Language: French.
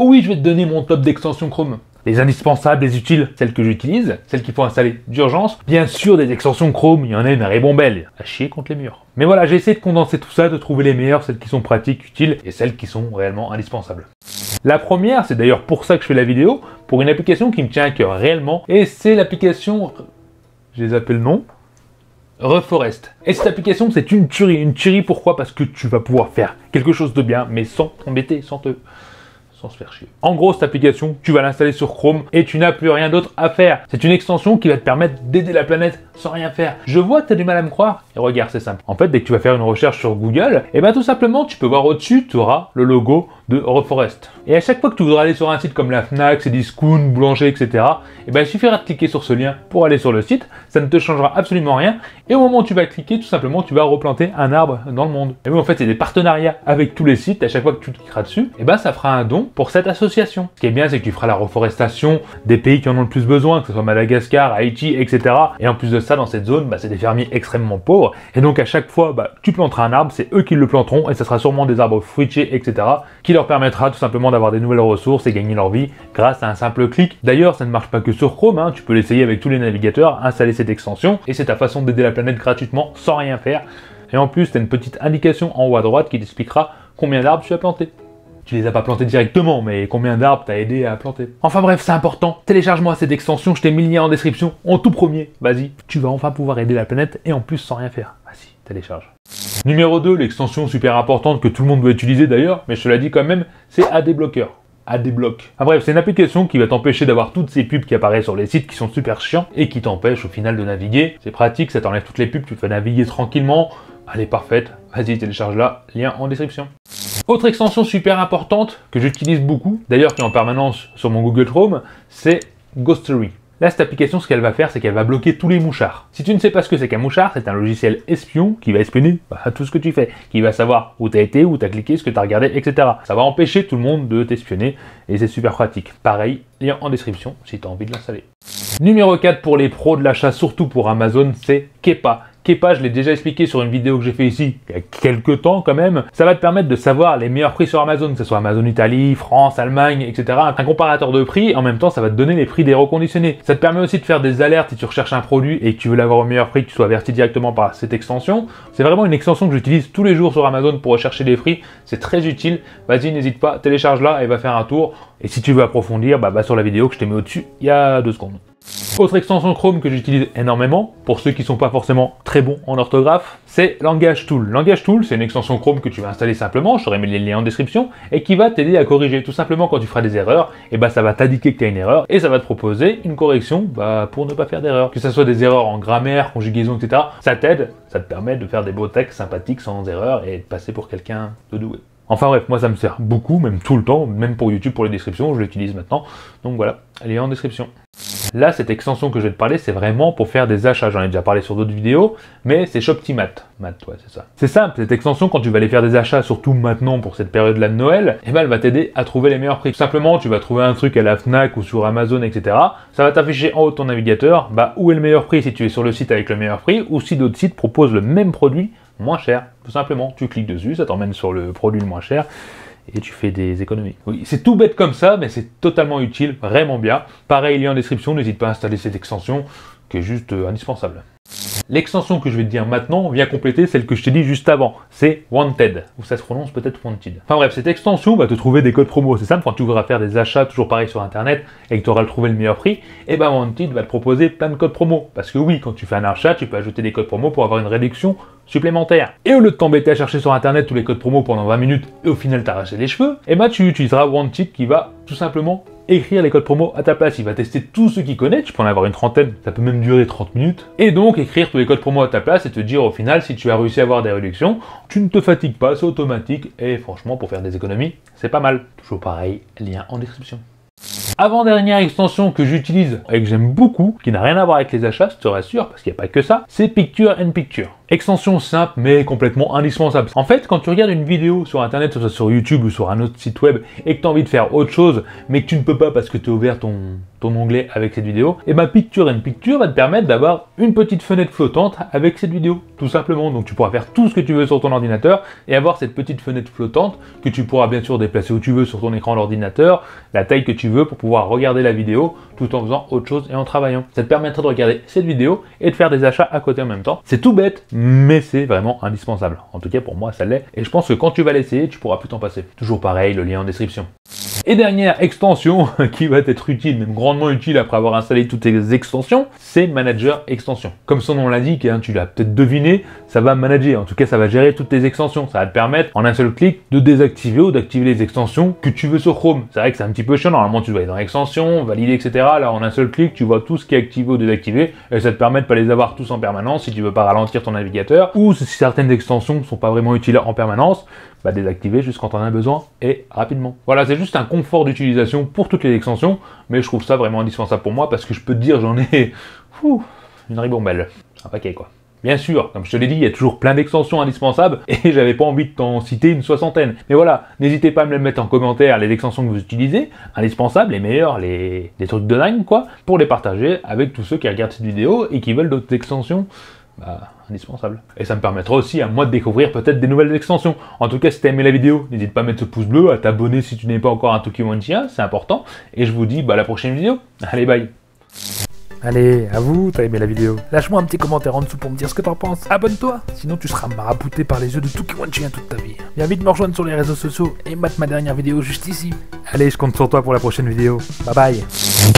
Oh oui, je vais te donner mon top d'extensions Chrome. Les indispensables, les utiles, celles que j'utilise, celles qu'il faut installer d'urgence. Bien sûr, des extensions Chrome, il y en a une ribambelle, à chier contre les murs. Mais voilà, j'ai essayé de condenser tout ça, de trouver les meilleures, celles qui sont pratiques, utiles, et celles qui sont réellement indispensables. La première, c'est d'ailleurs pour ça que je fais la vidéo, pour une application qui me tient à cœur réellement, et c'est l'application... je les appelle le nom Reforest. Et cette application, c'est une tuerie. Une tuerie, pourquoi? Parce que tu vas pouvoir faire quelque chose de bien, mais sans t'embêter, sans se faire chier. En gros, cette application, tu vas l'installer sur Chrome et tu n'as plus rien d'autre à faire. C'est une extension qui va te permettre d'aider la planète sans rien faire. Je vois que tu as du mal à me croire. Et regarde, c'est simple. En fait, dès que tu vas faire une recherche sur Google, et bien tout simplement, tu peux voir au-dessus, tu auras le logo de Reforest. Et à chaque fois que tu voudras aller sur un site comme la Fnac, Cdiscount, Boulanger, etc., et ben il suffira de cliquer sur ce lien pour aller sur le site. Ça ne te changera absolument rien. Et au moment où tu vas cliquer, tout simplement, tu vas replanter un arbre dans le monde. Et oui, en fait, c'est des partenariats avec tous les sites. À chaque fois que tu cliqueras dessus, et ben ça fera un don pour cette association. Ce qui est bien, c'est que tu feras la reforestation des pays qui en ont le plus besoin, que ce soit Madagascar, Haïti, etc. Et en plus de ça, dans cette zone, bah, c'est des fermiers extrêmement pauvres. Et donc à chaque fois, bah, tu planteras un arbre, c'est eux qui le planteront, et ça sera sûrement des arbres fruitiers, etc. qui leur permettra tout simplement d'avoir des nouvelles ressources et gagner leur vie grâce à un simple clic. D'ailleurs, ça ne marche pas que sur Chrome, hein. Tu peux l'essayer avec tous les navigateurs, installer cette extension, et c'est ta façon d'aider la planète gratuitement, sans rien faire. Et en plus, tu as une petite indication en haut à droite qui t'expliquera combien d'arbres tu as planté. Tu les as pas plantés directement, mais combien d'arbres t'as aidé à planter. Enfin bref, c'est important. Télécharge-moi cette extension, je t'ai mis le lien en description en tout premier. Vas-y, tu vas enfin pouvoir aider la planète et en plus sans rien faire. Vas-y, télécharge. Numéro 2, l'extension super importante que tout le monde doit utiliser d'ailleurs, mais je te la dis quand même, c'est AdBlocker. AdBlock. Enfin bref, c'est une application qui va t'empêcher d'avoir toutes ces pubs qui apparaissent sur les sites qui sont super chiants et qui t'empêchent au final de naviguer. C'est pratique, ça t'enlève toutes les pubs, tu te fais naviguer tranquillement. Elle est parfaite. Vas-y, télécharge-la, lien en description. Autre extension super importante que j'utilise beaucoup, d'ailleurs qui est en permanence sur mon Google Chrome, c'est Ghostery. Là, cette application, ce qu'elle va faire, c'est qu'elle va bloquer tous les mouchards. Si tu ne sais pas ce que c'est qu'un mouchard, c'est un logiciel espion qui va espionner tout ce que tu fais, qui va savoir où tu as été, où tu as cliqué, ce que tu as regardé, etc. Ça va empêcher tout le monde de t'espionner et c'est super pratique. Pareil, lien en description si tu as envie de l'installer. Numéro 4 pour les pros de l'achat, surtout pour Amazon, c'est Kepa. Kepa, je l'ai déjà expliqué sur une vidéo que j'ai fait ici, il y a quelques temps quand même. Ça va te permettre de savoir les meilleurs prix sur Amazon, que ce soit Amazon Italie, France, Allemagne, etc. Un comparateur de prix, en même temps ça va te donner les prix des reconditionnés. Ça te permet aussi de faire des alertes si tu recherches un produit et que tu veux l'avoir au meilleur prix, que tu sois averti directement par cette extension. C'est vraiment une extension que j'utilise tous les jours sur Amazon pour rechercher les prix. C'est très utile. Vas-y, n'hésite pas, télécharge-la et va faire un tour. Et si tu veux approfondir, va sur la vidéo que je t'ai mis au-dessus il y a 2 secondes. Autre extension Chrome que j'utilise énormément, pour ceux qui ne sont pas forcément très bons en orthographe, c'est Language Tool. Language Tool, c'est une extension Chrome que tu vas installer simplement, je t'aurai mis les liens en description, et qui va t'aider à corriger. Tout simplement, quand tu feras des erreurs, et ça va t'indiquer que tu as une erreur, et ça va te proposer une correction pour ne pas faire d'erreur. Que ce soit des erreurs en grammaire, conjugaison, etc. Ça t'aide, ça te permet de faire des beaux textes sympathiques sans erreur, et de passer pour quelqu'un de doué. Enfin bref, moi ça me sert beaucoup, même tout le temps, même pour YouTube, pour les descriptions, je l'utilise maintenant. Donc voilà, elle est en description. Là, cette extension que je vais te parler, c'est vraiment pour faire des achats. J'en ai déjà parlé sur d'autres vidéos, mais c'est Shoptimat. Ouais, c'est ça. C'est simple, cette extension, quand tu vas aller faire des achats, surtout maintenant pour cette période-là de Noël, elle va t'aider à trouver les meilleurs prix. Tout simplement, tu vas trouver un truc à la Fnac ou sur Amazon, etc. Ça va t'afficher en haut de ton navigateur, où est le meilleur prix si tu es sur le site avec le meilleur prix, ou si d'autres sites proposent le même produit moins cher. Tout simplement, tu cliques dessus, ça t'emmène sur le produit le moins cher, et tu fais des économies. Oui, c'est tout bête comme ça, mais c'est totalement utile, vraiment bien. Pareil, lien en description, n'hésite pas à installer cette extension, qui est juste indispensable. L'extension que je vais te dire maintenant vient compléter celle que je t'ai dit juste avant, c'est Wanted, ou ça se prononce peut-être Wanted. Enfin bref, cette extension va te trouver des codes promo, c'est simple, quand tu voudras faire des achats toujours pareil sur internet et que tu auras trouvé le meilleur prix, et Wanted va te proposer plein de codes promo. Parce que oui, quand tu fais un achat, tu peux ajouter des codes promo pour avoir une réduction supplémentaire. Et au lieu de t'embêter à chercher sur internet tous les codes promo pendant 20 minutes et au final t'arracher les cheveux, tu utiliseras Wanted qui va tout simplement écrire les codes promo à ta place. Il va tester tous ceux qu'il connaît, tu peux en avoir une trentaine, ça peut même durer 30 minutes. Et donc écrire tous les codes promo à ta place et te dire au final si tu as réussi à avoir des réductions, tu ne te fatigues pas, c'est automatique et franchement pour faire des économies, c'est pas mal. Toujours pareil, lien en description. Avant-dernière extension que j'utilise et que j'aime beaucoup, qui n'a rien à voir avec les achats, je te rassure, parce qu'il n'y a pas que ça, c'est Picture in Picture. Extension simple mais complètement indispensable. En fait, quand tu regardes une vidéo sur internet, que ce soit sur YouTube ou sur un autre site web, et que tu as envie de faire autre chose, mais que tu ne peux pas parce que tu as ouvert ton onglet avec cette vidéo, et ben Picture in Picture va te permettre d'avoir une petite fenêtre flottante avec cette vidéo, tout simplement. Donc tu pourras faire tout ce que tu veux sur ton ordinateur et avoir cette petite fenêtre flottante que tu pourras bien sûr déplacer où tu veux sur ton écran d'ordinateur, la taille que tu veux pour pouvoir regarder la vidéo tout en faisant autre chose et en travaillant. Ça te permettra de regarder cette vidéo et de faire des achats à côté en même temps. C'est tout bête, mais c'est vraiment indispensable. En tout cas pour moi ça l'est, et je pense que quand tu vas l'essayer, tu pourras plus t'en passer. Toujours pareil, le lien en description. Et dernière extension qui va être utile, même grandement utile après avoir installé toutes ces extensions, c'est Manager Extension. Comme son nom l'indique, hein, tu l'as peut-être deviné, ça va manager, en tout cas ça va gérer toutes tes extensions. Ça va te permettre en un seul clic de désactiver ou d'activer les extensions que tu veux sur Chrome. C'est vrai que c'est un petit peu chiant, normalement tu dois aller dans l'extension, valider, etc. Là en un seul clic, tu vois tout ce qui est activé ou désactivé, et ça te permet de pas les avoir tous en permanence si tu veux pas ralentir ton navigateur, ou si certaines extensions ne sont pas vraiment utiles en permanence, bah désactiver juste quand on en a besoin et rapidement. Voilà, c'est juste un confort d'utilisation pour toutes les extensions, mais je trouve ça vraiment indispensable pour moi parce que je peux te dire, j'en ai une ribambelle, un paquet quoi. Bien sûr, comme je te l'ai dit, il y a toujours plein d'extensions indispensables et j'avais pas envie de t'en citer une soixantaine. Mais voilà, n'hésitez pas à me le mettre en commentaire, les extensions que vous utilisez, indispensables, les meilleures, les trucs de dingue quoi, pour les partager avec tous ceux qui regardent cette vidéo et qui veulent d'autres extensions. Indispensable. Et ça me permettra aussi à moi de découvrir peut-être des nouvelles extensions. En tout cas, si tu as aimé la vidéo, n'hésite pas à mettre ce pouce bleu, à t'abonner si tu n'es pas encore un Tokiwonchien, c'est important. Et je vous dis à la prochaine vidéo. Allez, bye. Allez, à vous, t'as aimé la vidéo. Lâche-moi un petit commentaire en dessous pour me dire ce que t'en penses. Abonne-toi, sinon tu seras marabouté par les yeux de Tokiwonchien toute ta vie. Viens vite me rejoindre sur les réseaux sociaux et mate ma dernière vidéo juste ici. Allez, je compte sur toi pour la prochaine vidéo. Bye bye.